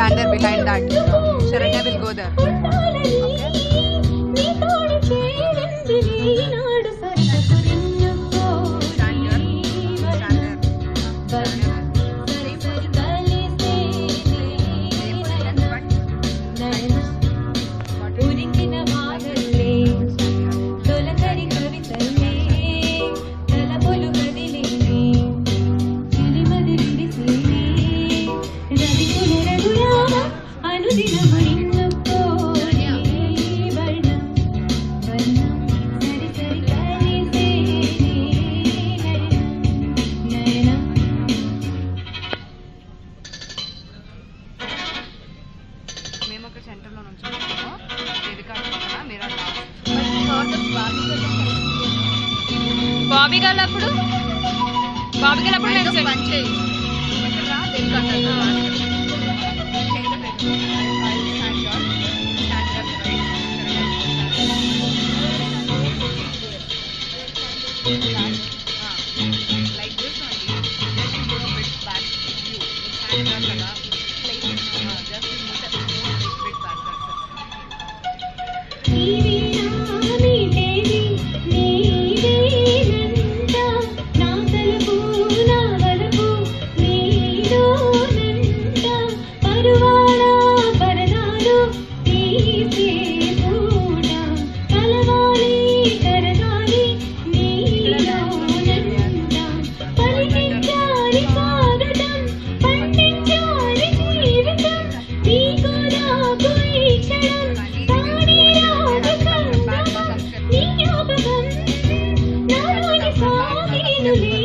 stand there behind that. Sharanya will go there. మేము ఒక సెంటర్లో నుంచి బాబీ గారు మేము పని చేయి like this only, just you go a bit back to you. Stand up like just you move a bit back. That's